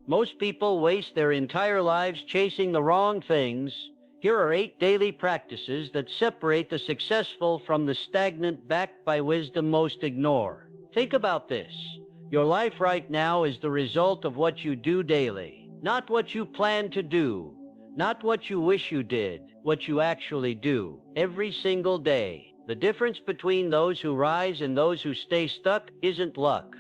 Most people waste their entire lives chasing the wrong things. Here are 8 daily practices that separate the successful from the stagnant, backed by wisdom most ignore. Think about this. Your life right now is the result of what you do daily, not what you plan to do, not what you wish you did, what you actually do every single day. The difference between those who rise and those who stay stuck isn't luck.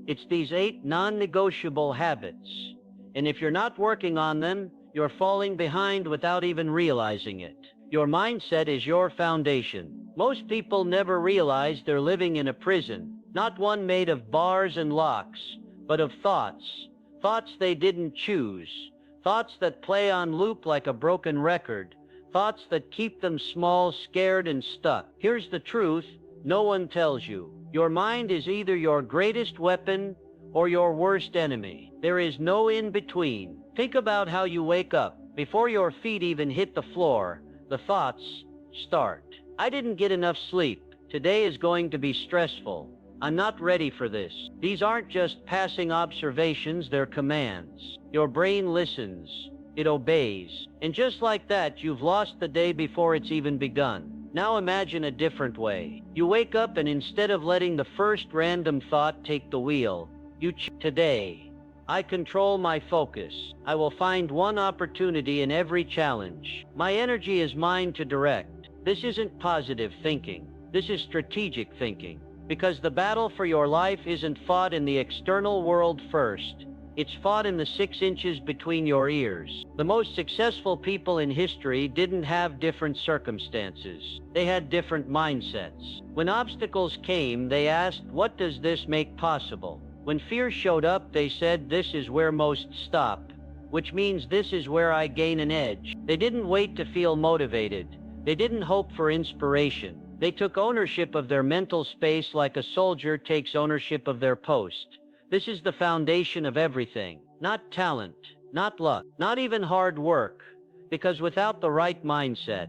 It's these 8 non-negotiable habits. And if you're not working on them, you're falling behind without even realizing it. Your mindset is your foundation. Most people never realize they're living in a prison, not one made of bars and locks, but of thoughts. Thoughts they didn't choose. Thoughts that play on loop like a broken record. Thoughts that keep them small, scared, and stuck. Here's the truth no one tells you. Your mind is either your greatest weapon or your worst enemy. There is no in between. Think about how you wake up. Before your feet even hit the floor, the thoughts start. I didn't get enough sleep. Today is going to be stressful. I'm not ready for this. These aren't just passing observations, they're commands. Your brain listens. It obeys. And just like that, you've lost the day before it's even begun. Now imagine a different way. You wake up and instead of letting the first random thought take the wheel, you choose today. I control my focus. I will find one opportunity in every challenge. My energy is mine to direct. This isn't positive thinking. This is strategic thinking. Because the battle for your life isn't fought in the external world first. It's fought in the 6 inches between your ears. The most successful people in history didn't have different circumstances. They had different mindsets. When obstacles came, they asked, what does this make possible? When fear showed up, they said, this is where most stop, which means this is where I gain an edge. They didn't wait to feel motivated. They didn't hope for inspiration. They took ownership of their mental space like a soldier takes ownership of their post. This is the foundation of everything. Not talent, not luck, not even hard work. Because without the right mindset,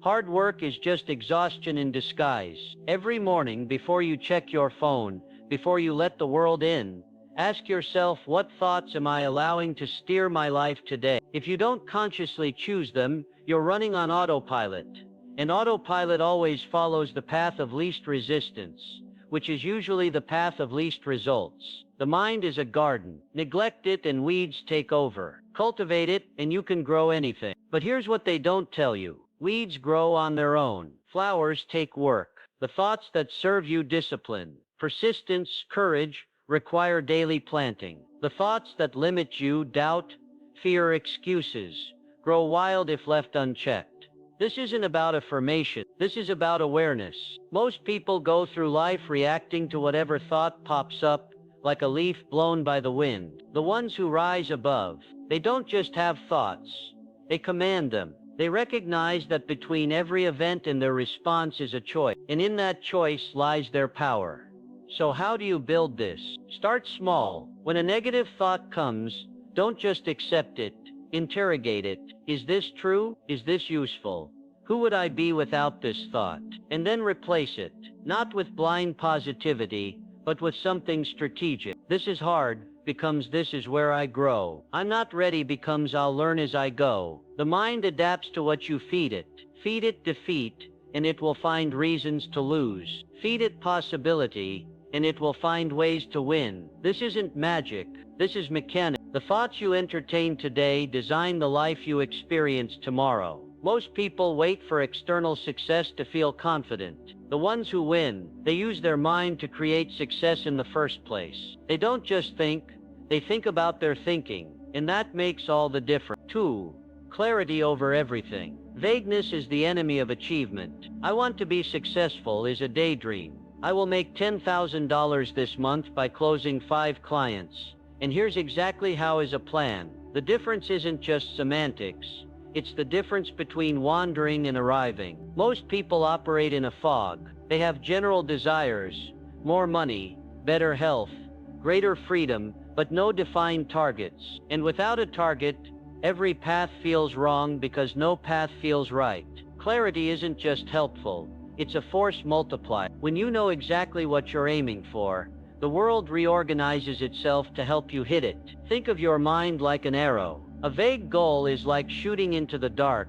hard work is just exhaustion in disguise. Every morning before you check your phone, before you let the world in, ask yourself, what thoughts am I allowing to steer my life today? If you don't consciously choose them, you're running on autopilot. And autopilot always follows the path of least resistance, which is usually the path of least results. The mind is a garden. Neglect it and weeds take over. Cultivate it and you can grow anything. But here's what they don't tell you. Weeds grow on their own. Flowers take work. The thoughts that serve you discipline, persistence, courage, require daily planting. The thoughts that limit you, doubt, fear, excuses, grow wild if left unchecked. This isn't about affirmation. This is about awareness. Most people go through life reacting to whatever thought pops up, like a leaf blown by the wind. The ones who rise above, they don't just have thoughts. They command them. They recognize that between every event and their response is a choice, and in that choice lies their power. So how do you build this? Start small. When a negative thought comes, don't just accept it. Interrogate it. Is this true? Is this useful? Who would I be without this thought? And then replace it, not with blind positivity, but with something strategic. This is hard becomes this is where I grow. I'm not ready becomes I'll learn as I go. The mind adapts to what you feed it. Feed it defeat, and it will find reasons to lose. Feed it possibility, and it will find ways to win. This isn't magic. This is mechanics. The thoughts you entertain today design the life you experience tomorrow. Most people wait for external success to feel confident. The ones who win, they use their mind to create success in the first place. They don't just think, they think about their thinking, and that makes all the difference. 2. Clarity over everything. Vagueness is the enemy of achievement. I want to be successful is a daydream. I will make $10,000 this month by closing 5 clients. And here's exactly how is a plan. The difference isn't just semantics. It's the difference between wandering and arriving. Most people operate in a fog. They have general desires, more money, better health, greater freedom, but no defined targets. And without a target, every path feels wrong because no path feels right. Clarity isn't just helpful. It's a force multiplier. When you know exactly what you're aiming for, The world reorganizes itself to help you hit it. Think of your mind like an arrow. A vague goal is like shooting into the dark.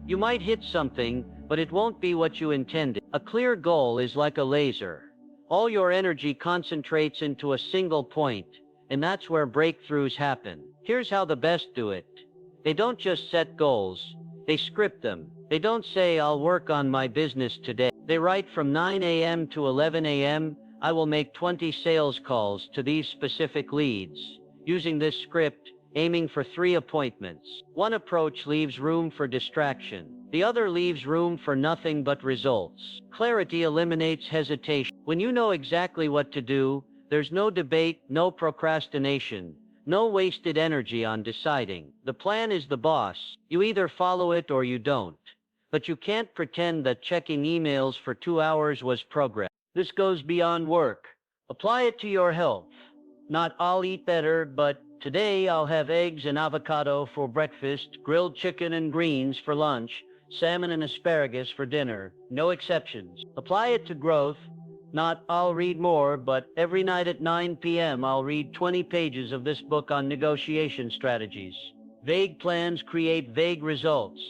You might hit something, but it won't be what you intended. A clear goal is like a laser. All your energy concentrates into a single point, and that's where breakthroughs happen. Here's how the best do it. They don't just set goals, they script them. They don't say, I'll work on my business today. They write from 9 a.m. to 11 a.m., I will make 20 sales calls to these specific leads. Using this script, aiming for 3 appointments. One approach leaves room for distraction. The other leaves room for nothing but results. Clarity eliminates hesitation. When you know exactly what to do, there's no debate, no procrastination, no wasted energy on deciding. The plan is the boss. You either follow it or you don't. But you can't pretend that checking emails for 2 hours was progress. This goes beyond work. Apply it to your health. Not I'll eat better, but today I'll have eggs and avocado for breakfast, grilled chicken and greens for lunch, salmon and asparagus for dinner. No exceptions. Apply it to growth. Not I'll read more, but every night at 9 p.m. I'll read 20 pages of this book on negotiation strategies. Vague plans create vague results.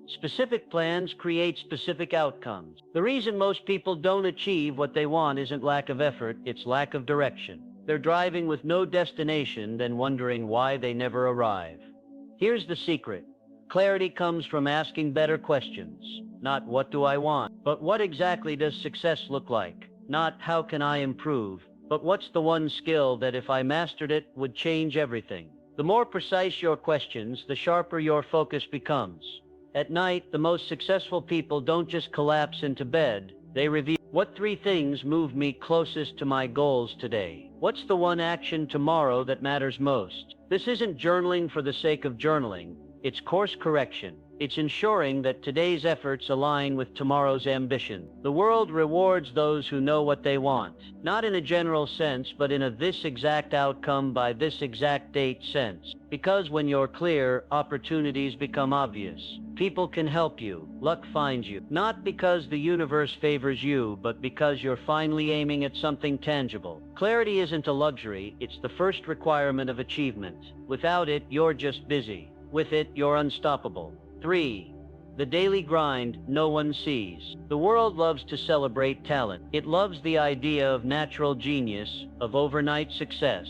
Specific plans create specific outcomes. The reason most people don't achieve what they want isn't lack of effort, it's lack of direction. They're driving with no destination, then wondering why they never arrive. Here's the secret. Clarity comes from asking better questions. Not what do I want, but what exactly does success look like? Not how can I improve, but what's the one skill that if I mastered it would change everything? The more precise your questions, the sharper your focus becomes. At night, the most successful people don't just collapse into bed, they reveal, what 3 things move me closest to my goals today? What's the one action tomorrow that matters most? This isn't journaling for the sake of journaling, it's course correction. It's ensuring that today's efforts align with tomorrow's ambition. The world rewards those who know what they want, not in a general sense, but in a this exact outcome by this exact date sense. Because when you're clear, opportunities become obvious. People can help you, luck finds you. Not because the universe favors you, but because you're finally aiming at something tangible. Clarity isn't a luxury, it's the first requirement of achievement. Without it, you're just busy. With it, you're unstoppable. 3. The daily grind no one sees. The world loves to celebrate talent. It loves the idea of natural genius, of overnight success,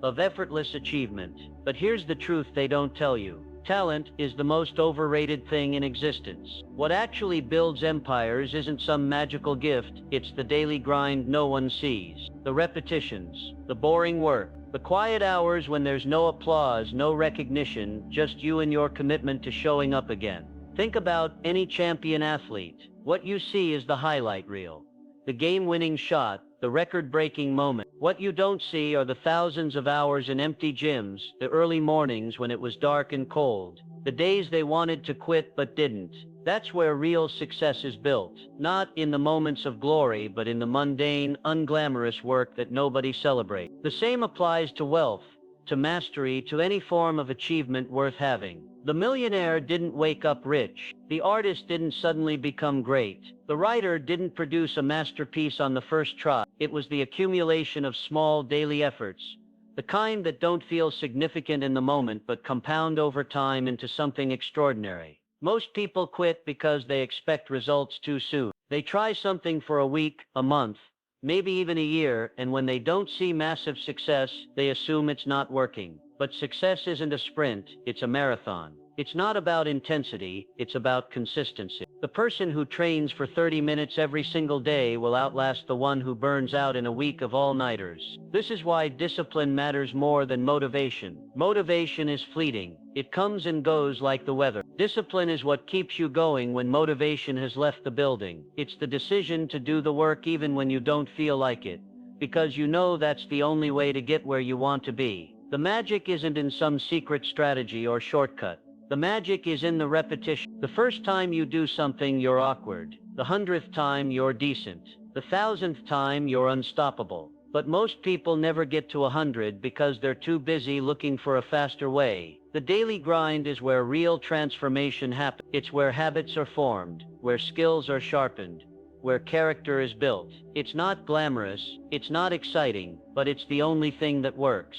of effortless achievement. But here's the truth they don't tell you. Talent is the most overrated thing in existence. What actually builds empires isn't some magical gift, it's the daily grind no one sees. The repetitions, the boring work, the quiet hours when there's no applause, no recognition, just you and your commitment to showing up again. Think about any champion athlete. What you see is the highlight reel, the game-winning shot, the record-breaking moment. What you don't see are the thousands of hours in empty gyms, the early mornings when it was dark and cold, the days they wanted to quit but didn't. That's where real success is built, not in the moments of glory, but in the mundane, unglamorous work that nobody celebrates. The same applies to wealth, to mastery, to any form of achievement worth having. The millionaire didn't wake up rich. The artist didn't suddenly become great. The writer didn't produce a masterpiece on the first try. It was the accumulation of small daily efforts, the kind that don't feel significant in the moment but compound over time into something extraordinary. Most people quit because they expect results too soon. They try something for a week, a month, maybe even a year, and when they don't see massive success, they assume it's not working. But success isn't a sprint, it's a marathon. It's not about intensity, it's about consistency. The person who trains for 30 minutes every single day will outlast the one who burns out in a week of all-nighters. This is why discipline matters more than motivation. Motivation is fleeting. It comes and goes like the weather. Discipline is what keeps you going when motivation has left the building. It's the decision to do the work even when you don't feel like it, because you know that's the only way to get where you want to be. The magic isn't in some secret strategy or shortcut. The magic is in the repetition. The first time you do something, you're awkward. The 100th time, you're decent. The 1000th time, you're unstoppable. But most people never get to 100 because they're too busy looking for a faster way. The daily grind is where real transformation happens. It's where habits are formed, where skills are sharpened, where character is built. It's not glamorous, it's not exciting, but it's the only thing that works.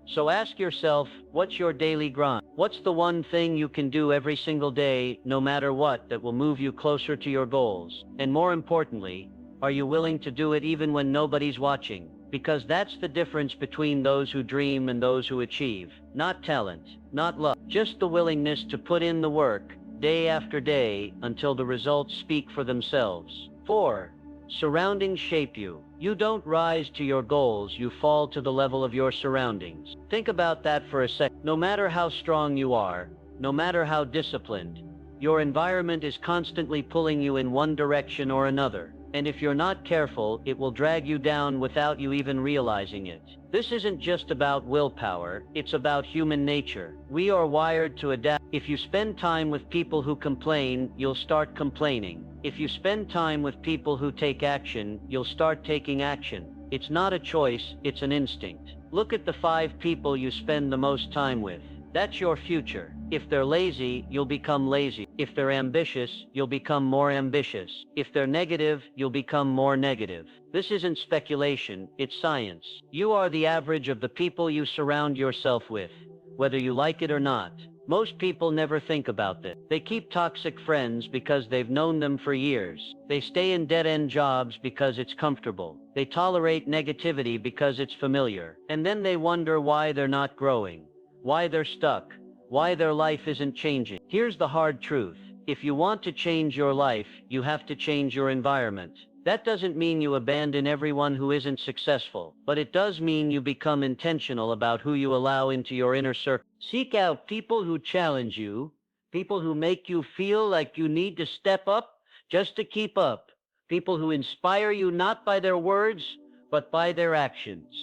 So ask yourself, what's your daily grind? What's the one thing you can do every single day, no matter what, that will move you closer to your goals? And more importantly, are you willing to do it even when nobody's watching? Because that's the difference between those who dream and those who achieve. Not talent, not luck, just the willingness to put in the work, day after day, until the results speak for themselves. 4. Surroundings shape you. You don't rise to your goals, you fall to the level of your surroundings. Think about that for a sec. No matter how strong you are, no matter how disciplined, your environment is constantly pulling you in one direction or another. And if you're not careful, it will drag you down without you even realizing it. This isn't just about willpower, it's about human nature. We are wired to adapt. If you spend time with people who complain, you'll start complaining. If you spend time with people who take action, you'll start taking action. It's not a choice, it's an instinct. Look at the 5 people you spend the most time with. That's your future. If they're lazy, you'll become lazy. If they're ambitious, you'll become more ambitious. If they're negative, you'll become more negative. This isn't speculation, it's science. You are the average of the people you surround yourself with, whether you like it or not. Most people never think about this. They keep toxic friends because they've known them for years. They stay in dead-end jobs because it's comfortable. They tolerate negativity because it's familiar. And then they wonder why they're not growing, why they're stuck, why their life isn't changing. Here's the hard truth. If you want to change your life, you have to change your environment. That doesn't mean you abandon everyone who isn't successful, but it does mean you become intentional about who you allow into your inner circle. Seek out people who challenge you, people who make you feel like you need to step up just to keep up, people who inspire you not by their words, but by their actions.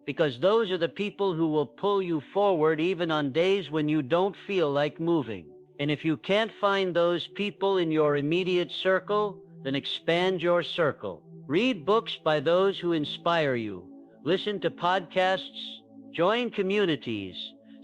Because those are the people who will pull you forward even on days when you don't feel like moving. And if you can't find those people in your immediate circle, then expand your circle. Read books by those who inspire you. Listen to podcasts. Join communities.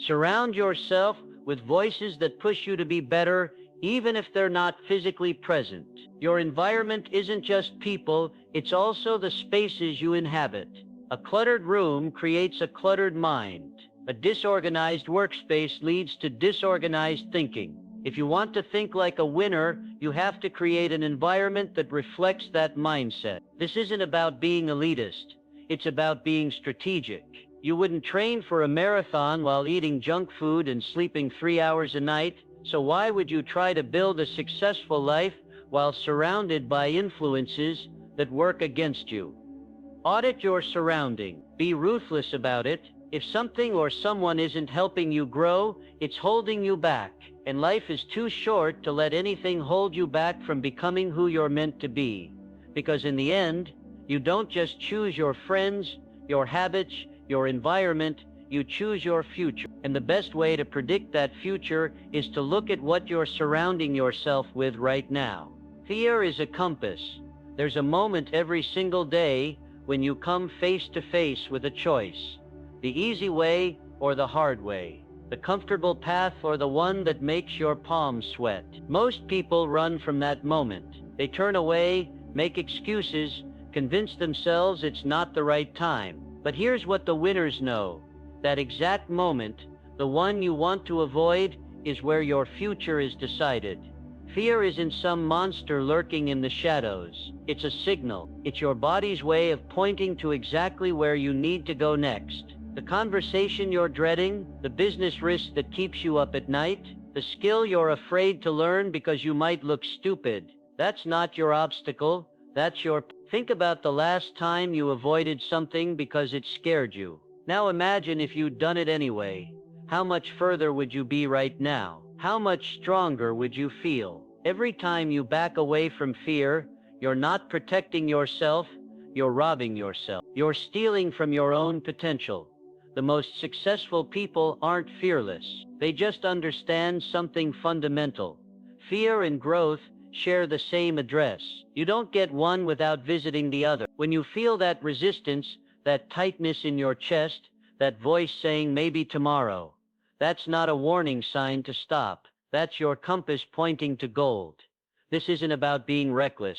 Surround yourself with voices that push you to be better, even if they're not physically present. Your environment isn't just people, it's also the spaces you inhabit. A cluttered room creates a cluttered mind. A disorganized workspace leads to disorganized thinking. If you want to think like a winner, you have to create an environment that reflects that mindset. This isn't about being elitist. It's about being strategic. You wouldn't train for a marathon while eating junk food and sleeping 3 hours a night, so why would you try to build a successful life while surrounded by influences that work against you? Audit your surrounding. Be ruthless about it. If something or someone isn't helping you grow, it's holding you back. And life is too short to let anything hold you back from becoming who you're meant to be. Because in the end, you don't just choose your friends, your habits, your environment, you choose your future. And the best way to predict that future is to look at what you're surrounding yourself with right now. Fear is a compass. There's a moment every single day when you come face to face with a choice. The easy way or the hard way. The comfortable path or the one that makes your palms sweat. Most people run from that moment. They turn away, make excuses, convince themselves it's not the right time. But here's what the winners know. That exact moment, the one you want to avoid, is where your future is decided. Fear isn't some monster lurking in the shadows. It's a signal. It's your body's way of pointing to exactly where you need to go next. The conversation you're dreading, the business risk that keeps you up at night, the skill you're afraid to learn because you might look stupid. That's not your obstacle, that's your... Think about the last time you avoided something because it scared you. Now imagine if you'd done it anyway. How much further would you be right now? How much stronger would you feel? Every time you back away from fear, you're not protecting yourself, you're robbing yourself. You're stealing from your own potential. The most successful people aren't fearless. They just understand something fundamental. Fear and growth share the same address. You don't get one without visiting the other. When you feel that resistance, that tightness in your chest, that voice saying maybe tomorrow, that's not a warning sign to stop. That's your compass pointing to gold. This isn't about being reckless.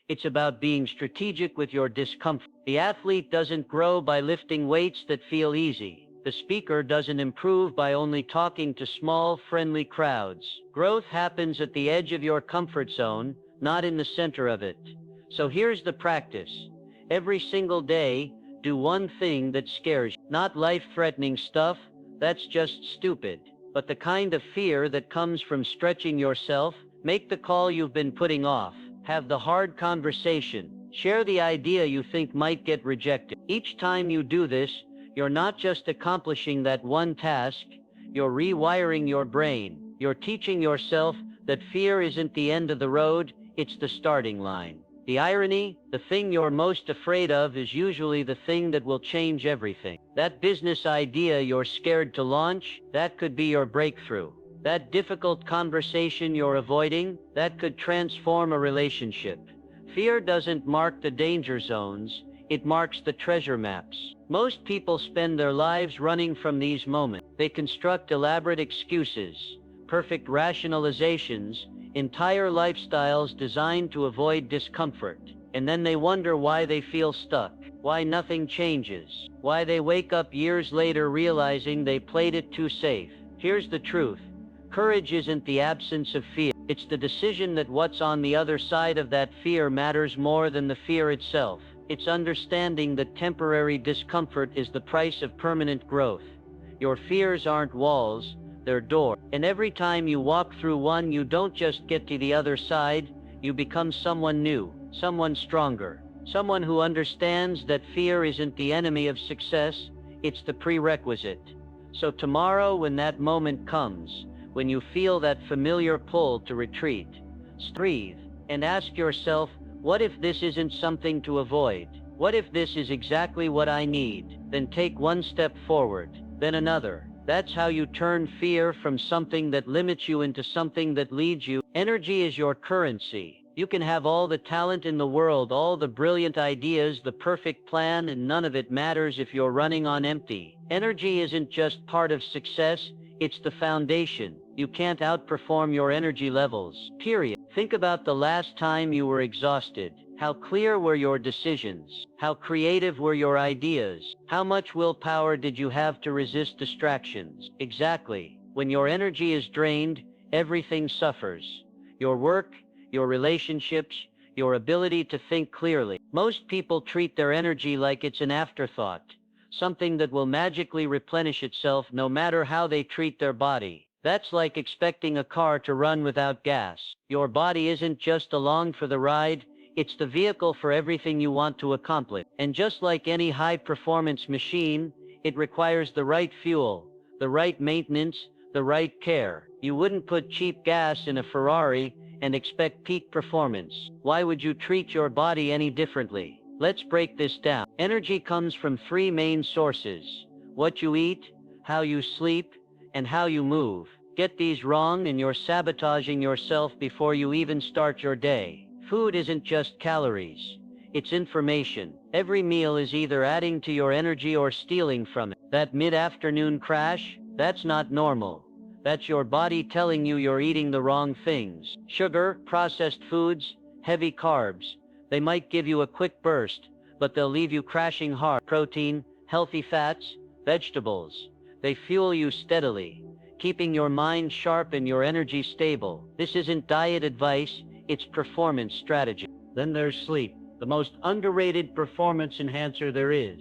It's about being strategic with your discomfort. The athlete doesn't grow by lifting weights that feel easy. The speaker doesn't improve by only talking to small, friendly crowds. Growth happens at the edge of your comfort zone, not in the center of it. So here's the practice. Every single day, do one thing that scares you. Not life-threatening stuff, that's just stupid. But the kind of fear that comes from stretching yourself. Make the call you've been putting off. Have the hard conversation. Share the idea you think might get rejected. Each time you do this, you're not just accomplishing that one task, you're rewiring your brain. You're teaching yourself that fear isn't the end of the road, it's the starting line. The irony, the thing you're most afraid of is usually the thing that will change everything. That business idea you're scared to launch, that could be your breakthrough. That difficult conversation you're avoiding, that could transform a relationship. Fear doesn't mark the danger zones, it marks the treasure maps. Most people spend their lives running from these moments. They construct elaborate excuses, perfect rationalizations, entire lifestyles designed to avoid discomfort. And then they wonder why they feel stuck, why nothing changes, why they wake up years later realizing they played it too safe. Here's the truth. Courage isn't the absence of fear. It's the decision that what's on the other side of that fear matters more than the fear itself. It's understanding that temporary discomfort is the price of permanent growth. Your fears aren't walls, they're doors. And every time you walk through one, you don't just get to the other side, you become someone new, someone stronger, someone who understands that fear isn't the enemy of success, it's the prerequisite. So tomorrow, when that moment comes, when you feel that familiar pull to retreat, breathe and ask yourself, what if this isn't something to avoid? What if this is exactly what I need? Then take one step forward, then another. That's how you turn fear from something that limits you into something that leads you. Energy is your currency. You can have all the talent in the world, all the brilliant ideas, the perfect plan, and none of it matters if you're running on empty. Energy isn't just part of success, it's the foundation. You can't outperform your energy levels, period. Think about the last time you were exhausted. How clear were your decisions? How creative were your ideas? How much willpower did you have to resist distractions? Exactly. When your energy is drained, everything suffers. Your work, your relationships, your ability to think clearly. Most people treat their energy like it's an afterthought, something that will magically replenish itself no matter how they treat their body. That's like expecting a car to run without gas. Your body isn't just along for the ride, it's the vehicle for everything you want to accomplish. And just like any high-performance machine, it requires the right fuel, the right maintenance, the right care. You wouldn't put cheap gas in a Ferrari and expect peak performance. Why would you treat your body any differently? Let's break this down. Energy comes from three main sources: what you eat, how you sleep, and how you move. Get these wrong and you're sabotaging yourself before you even start your day. Food isn't just calories, it's information. Every meal is either adding to your energy or stealing from it. That mid-afternoon crash, that's not normal. That's your body telling you you're eating the wrong things. Sugar, processed foods, heavy carbs. They might give you a quick burst, but they'll leave you crashing hard. Protein, healthy fats, vegetables. They fuel you steadily, keeping your mind sharp and your energy stable. This isn't diet advice, it's performance strategy. Then there's sleep, the most underrated performance enhancer there is.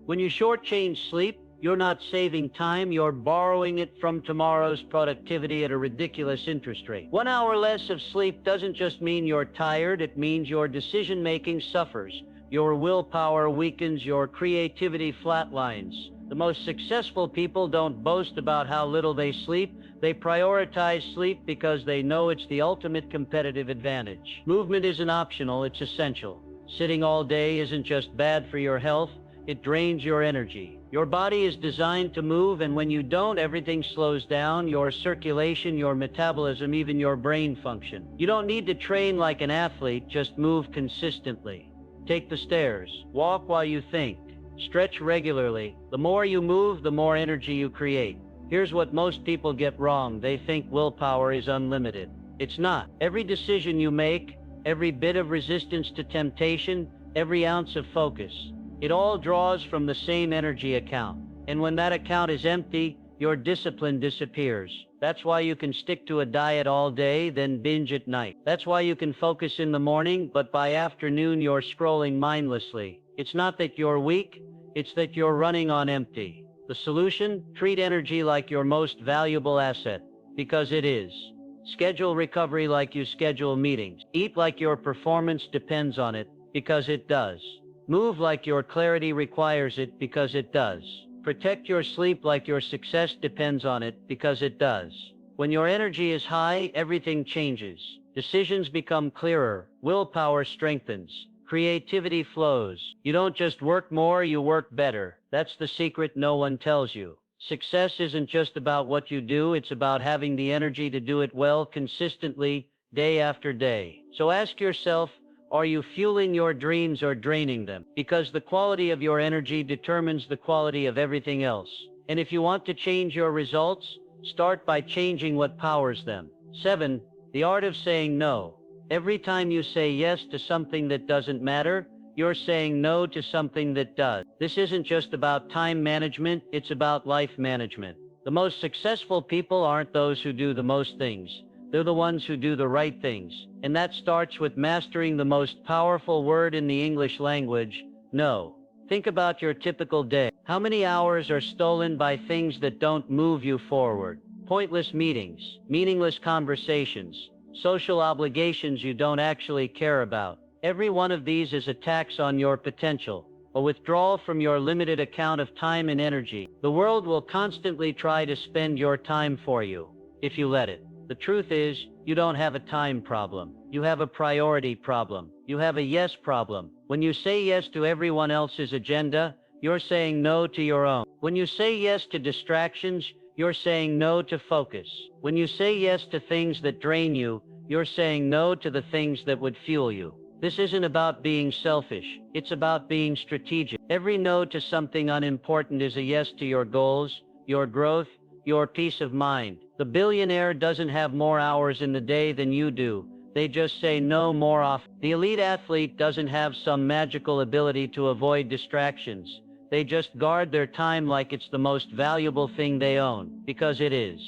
When you shortchange sleep, you're not saving time, you're borrowing it from tomorrow's productivity at a ridiculous interest rate. 1 hour less of sleep doesn't just mean you're tired, it means your decision-making suffers. Your willpower weakens, your creativity flatlines. The most successful people don't boast about how little they sleep. They prioritize sleep because they know it's the ultimate competitive advantage. Movement isn't optional, it's essential. Sitting all day isn't just bad for your health, it drains your energy. Your body is designed to move, and when you don't, everything slows down: your circulation, your metabolism, even your brain function. You don't need to train like an athlete, just move consistently. Take the stairs, walk while you think, stretch regularly. The more you move, the more energy you create. Here's what most people get wrong. They think willpower is unlimited. It's not. Every decision you make, every bit of resistance to temptation, every ounce of focus. It all draws from the same energy account. And when that account is empty, your discipline disappears. That's why you can stick to a diet all day, then binge at night. That's why you can focus in the morning, but by afternoon you're scrolling mindlessly. It's not that you're weak, it's that you're running on empty. The solution? Treat energy like your most valuable asset, because it is. Schedule recovery like you schedule meetings. Eat like your performance depends on it, because it does. Move like your clarity requires it, because it does. Protect your sleep like your success depends on it, because it does. When your energy is high, everything changes. Decisions become clearer, willpower strengthens, creativity flows. You don't just work more, you work better. That's the secret no one tells you. Success isn't just about what you do, it's about having the energy to do it well, consistently, day after day. So ask yourself, are you fueling your dreams or draining them? Because the quality of your energy determines the quality of everything else. And if you want to change your results, start by changing what powers them. 7. The art of saying no. Every time you say yes to something that doesn't matter, you're saying no to something that does. This isn't just about time management, it's about life management. The most successful people aren't those who do the most things. They're the ones who do the right things. And that starts with mastering the most powerful word in the English language, no. Think about your typical day. How many hours are stolen by things that don't move you forward? Pointless meetings, meaningless conversations, social obligations you don't actually care about. Every one of these is a tax on your potential, a withdrawal from your limited account of time and energy. The world will constantly try to spend your time for you, if you let it. The truth is, you don't have a time problem. You have a priority problem. You have a yes problem. When you say yes to everyone else's agenda, you're saying no to your own. When you say yes to distractions, you're saying no to focus. When you say yes to things that drain you, you're saying no to the things that would fuel you. This isn't about being selfish. It's about being strategic. Every no to something unimportant is a yes to your goals, your growth, your peace of mind. The billionaire doesn't have more hours in the day than you do. They just say no more often. The elite athlete doesn't have some magical ability to avoid distractions. They just guard their time like it's the most valuable thing they own, because it is.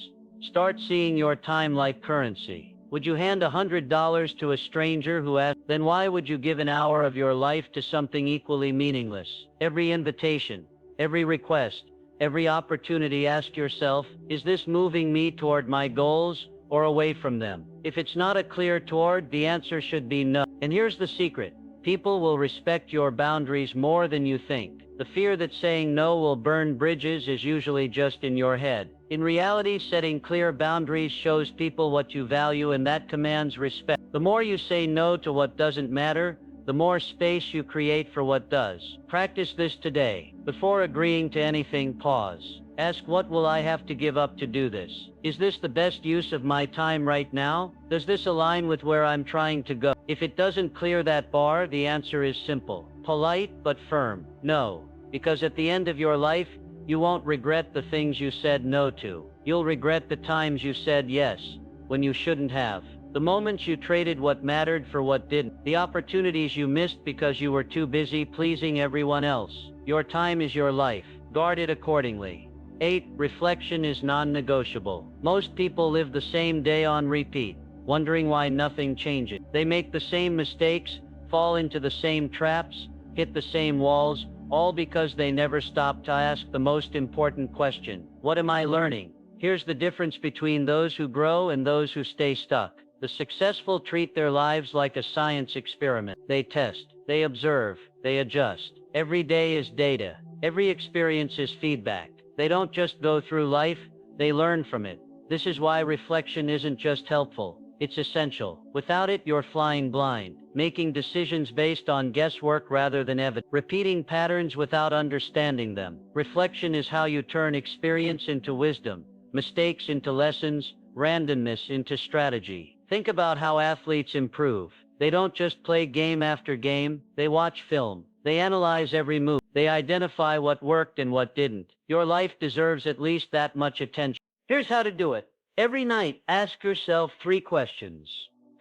Start seeing your time like currency. Would you hand $100 to a stranger who asked? Then why would you give an hour of your life to something equally meaningless? Every invitation, every request, every opportunity, ask yourself, is this moving me toward my goals or away from them? If it's not a clear toward, the answer should be no. And here's the secret. People will respect your boundaries more than you think. The fear that saying no will burn bridges is usually just in your head. In reality, setting clear boundaries shows people what you value, and that commands respect. The more you say no to what doesn't matter, the more space you create for what does. Practice this today. Before agreeing to anything, pause. Ask, what will I have to give up to do this? Is this the best use of my time right now? Does this align with where I'm trying to go? If it doesn't clear that bar, the answer is simple. Polite but firm. No. Because at the end of your life, you won't regret the things you said no to. You'll regret the times you said yes, when you shouldn't have. The moments you traded what mattered for what didn't. The opportunities you missed because you were too busy pleasing everyone else. Your time is your life. Guard it accordingly. 8. Reflection is non-negotiable. Most people live the same day on repeat, wondering why nothing changes. They make the same mistakes, fall into the same traps, hit the same walls, all because they never stop to ask the most important question. What am I learning? Here's the difference between those who grow and those who stay stuck. The successful treat their lives like a science experiment. They test, they observe, they adjust. Every day is data. Every experience is feedback. They don't just go through life, they learn from it. This is why reflection isn't just helpful, it's essential. Without it, you're flying blind, making decisions based on guesswork rather than evidence, repeating patterns without understanding them. Reflection is how you turn experience into wisdom, mistakes into lessons, randomness into strategy. Think about how athletes improve. They don't just play game after game, they watch film. They analyze every move. They identify what worked and what didn't. Your life deserves at least that much attention. Here's how to do it. Every night, ask yourself 3 questions.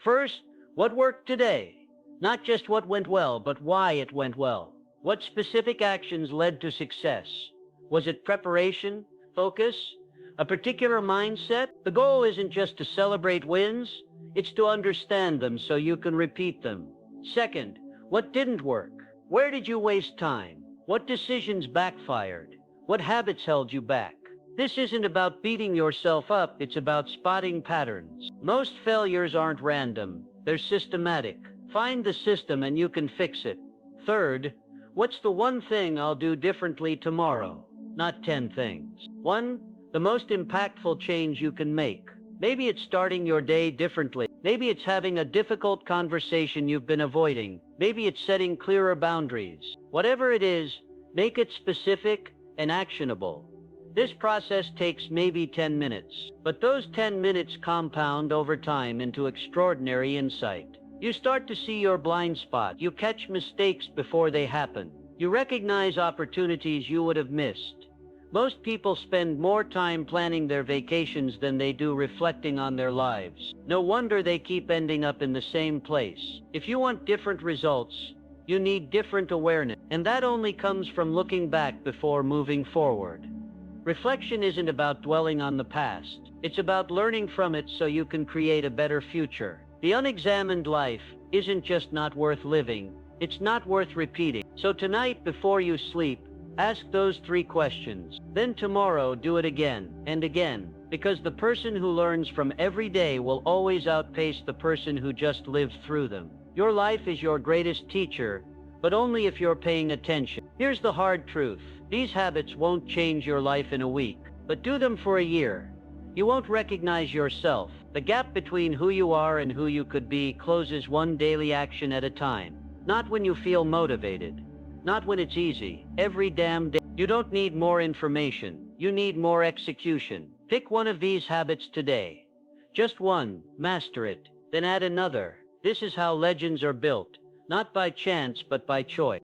First, What worked today? Not just what went well, but why it went well. What specific actions led to success? Was it preparation, focus, a particular mindset? The goal isn't just to celebrate wins, it's to understand them so you can repeat them. Second, what didn't work? Where did you waste time? What decisions backfired? What habits held you back? This isn't about beating yourself up, it's about spotting patterns. Most failures aren't random, they're systematic. Find the system and you can fix it. Third, what's the one thing I'll do differently tomorrow? Not 10 things. 1. The most impactful change you can make. Maybe it's starting your day differently. Maybe it's having a difficult conversation you've been avoiding. Maybe it's setting clearer boundaries. Whatever it is, make it specific and actionable. This process takes maybe 10 minutes, but those 10 minutes compound over time into extraordinary insight. You start to see your blind spot. You catch mistakes before they happen. You recognize opportunities you would have missed. Most people spend more time planning their vacations than they do reflecting on their lives. No wonder they keep ending up in the same place. If you want different results, you need different awareness, and that only comes from looking back before moving forward. Reflection isn't about dwelling on the past. It's about learning from it so you can create a better future. The unexamined life isn't just not worth living, it's not worth repeating. So tonight before you sleep, ask those 3 questions. Then tomorrow do it again and again, because the person who learns from every day will always outpace the person who just lives through them. Your life is your greatest teacher, but only if you're paying attention. Here's the hard truth. These habits won't change your life in a week, but do them for a year. You won't recognize yourself. The gap between who you are and who you could be closes one daily action at a time. Not when you feel motivated. Not when it's easy. Every damn day. You don't need more information. You need more execution. Pick one of these habits today. Just one. Master it. Then add another. This is how legends are built. Not by chance, but by choice.